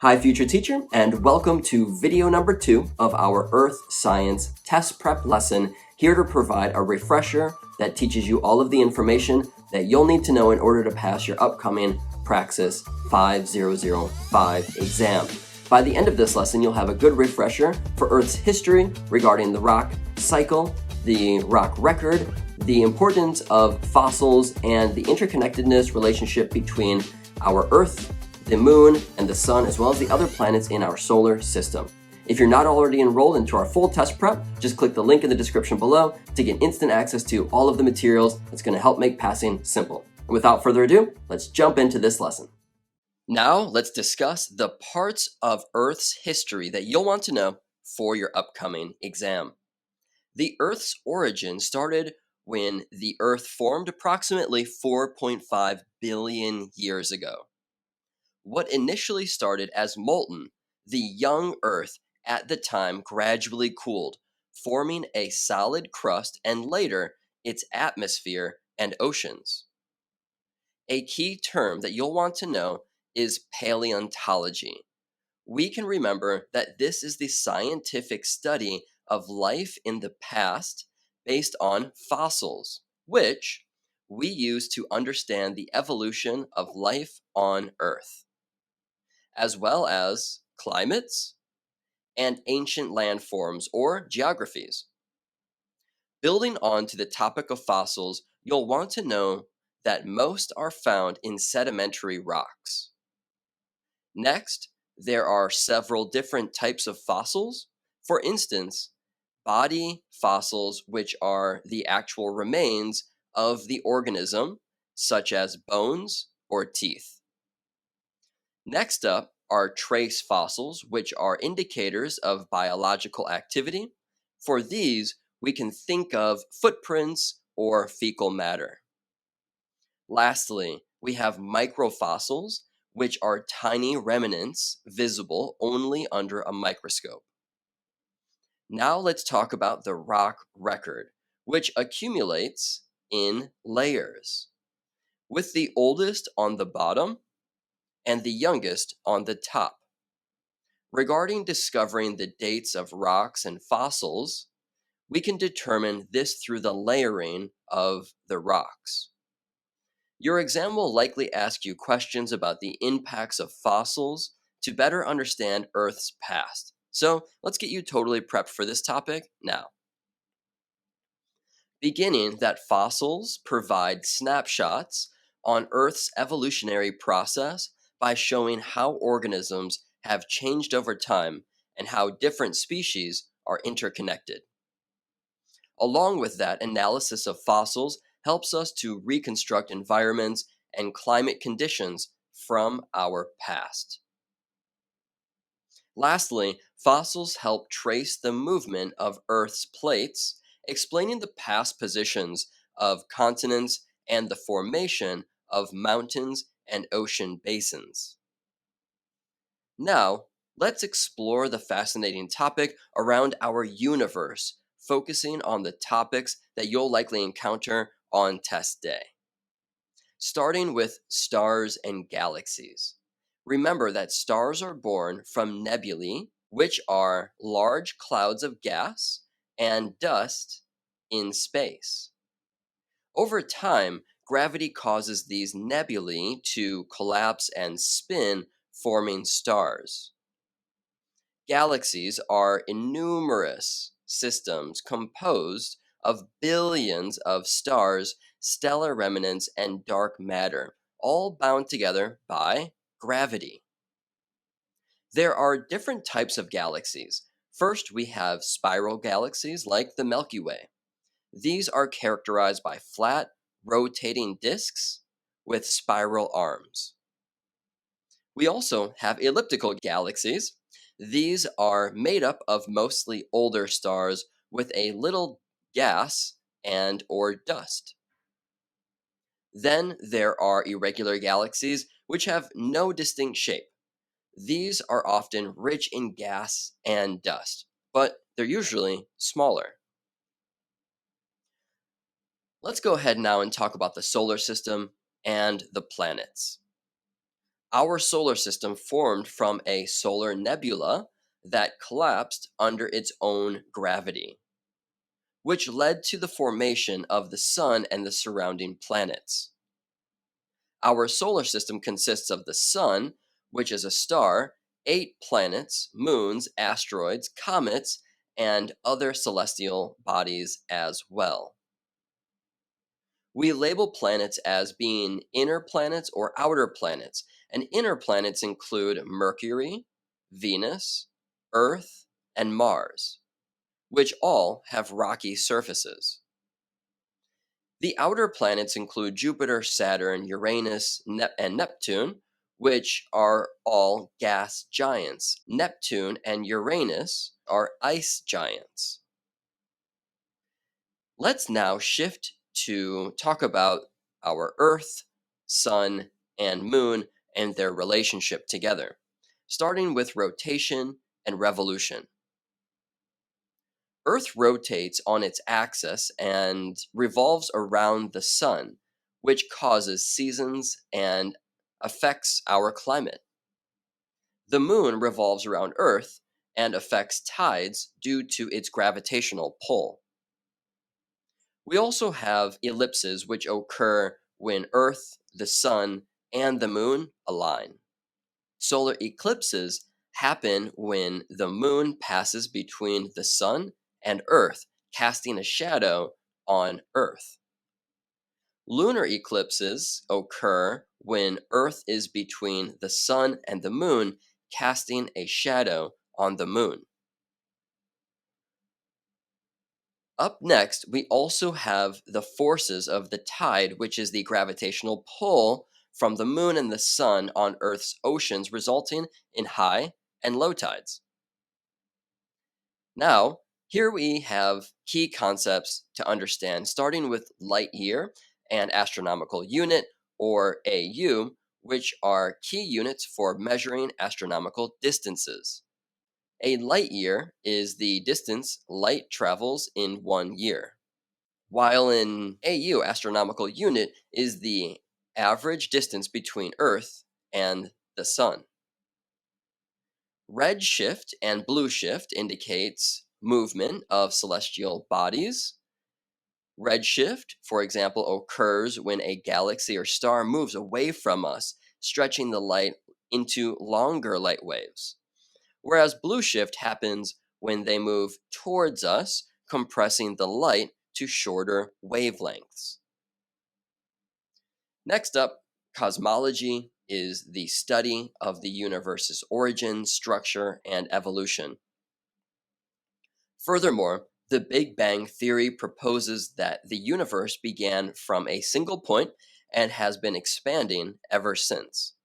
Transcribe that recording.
Hi, future teacher, and welcome to video number 2 of our Earth Science test prep lesson, here to provide a refresher that teaches you all of the information that you'll need to know in order to pass your upcoming Praxis 5005 exam. By the end of this lesson, you'll have a good refresher for Earth's history regarding the rock cycle, the rock record, the importance of fossils, and the interconnectedness relationship between our Earth, the moon, and the sun, as well as the other planets in our solar system. If you're not already enrolled into our full test prep, just click the link in the description below to get instant access to all of the materials that's going to help make passing simple. And without further ado, let's jump into this lesson. Now, let's discuss the parts of Earth's history that you'll want to know for your upcoming exam. The Earth's origin started when the Earth formed approximately 4.5 billion years ago. What initially started as molten, the young Earth at the time gradually cooled, forming a solid crust and later its atmosphere and oceans. A key term that you'll want to know is paleontology. We can remember that this is the scientific study of life in the past based on fossils, which we use to understand the evolution of life on Earth, as well as climates and ancient landforms or geographies. Building on to the topic of fossils, you'll want to know that most are found in sedimentary rocks. Next, there are several different types of fossils. For instance, body fossils, which are the actual remains of the organism, such as bones or teeth. Next up are trace fossils, which are indicators of biological activity. For these, we can think of footprints or fecal matter. Lastly, we have microfossils, which are tiny remnants visible only under a microscope. Now let's talk about the rock record, which accumulates in layers, with the oldest on the bottom and the youngest on the top. Regarding discovering the dates of rocks and fossils, we can determine this through the layering of the rocks. Your exam will likely ask you questions about the impacts of fossils to better understand Earth's past. So let's get you totally prepped for this topic now. Beginning that fossils provide snapshots on Earth's evolutionary process by showing how organisms have changed over time and how different species are interconnected. Along with that, analysis of fossils helps us to reconstruct environments and climate conditions from our past. Lastly, fossils help trace the movement of Earth's plates, explaining the past positions of continents and the formation of mountains and ocean basins. Now, let's explore the fascinating topic around our universe, focusing on the topics that you'll likely encounter on test day. Starting with stars and galaxies. Remember that stars are born from nebulae, which are large clouds of gas and dust in space. Over time, gravity causes these nebulae to collapse and spin, forming stars. Galaxies are innumerous systems composed of billions of stars, stellar remnants, and dark matter, all bound together by gravity. There are different types of galaxies. First, we have spiral galaxies like the Milky Way. These are characterized by flat, rotating disks with spiral arms. We also have elliptical galaxies. These are made up of mostly older stars with a little gas and or dust. Then there are irregular galaxies which have no distinct shape. These are often rich in gas and dust, but they're usually smaller. Let's go ahead now and talk about the solar system and the planets. Our solar system formed from a solar nebula that collapsed under its own gravity, which led to the formation of the sun and the surrounding planets. Our solar system consists of the sun, which is a star, 8 planets, moons, asteroids, comets, and other celestial bodies as well. We label planets as being inner planets or outer planets, and inner planets include Mercury, Venus, Earth, and Mars, which all have rocky surfaces. The outer planets include Jupiter, Saturn, Uranus, and Neptune, which are all gas giants. Neptune and Uranus are ice giants. Let's now shift to talk about our Earth, Sun, and Moon and their relationship together, starting with rotation and revolution. Earth rotates on its axis and revolves around the sun, which causes seasons and affects our climate. The moon revolves around Earth and affects tides due to its gravitational pull. We also have ellipses which occur when Earth, the sun, and the moon align. Solar eclipses happen when the moon passes between the sun and Earth, casting a shadow on Earth. Lunar eclipses occur when Earth is between the sun and the moon, casting a shadow on the moon. Up next, we also have the forces of the tide, which is the gravitational pull from the moon and the sun on Earth's oceans, resulting in high and low tides. Now, here we have key concepts to understand, starting with light year and astronomical unit, or AU, which are key units for measuring astronomical distances. A light year is the distance light travels in 1 year, while an AU astronomical unit is the average distance between Earth and the Sun. Red shift and blue shift indicates movement of celestial bodies. Red shift, for example, occurs when a galaxy or star moves away from us, stretching the light into longer light waves. Whereas blue shift happens when they move towards us, compressing the light to shorter wavelengths. Next up, cosmology is the study of the universe's origin, structure, and evolution. Furthermore, the Big Bang theory proposes that the universe began from a single point and has been expanding ever since.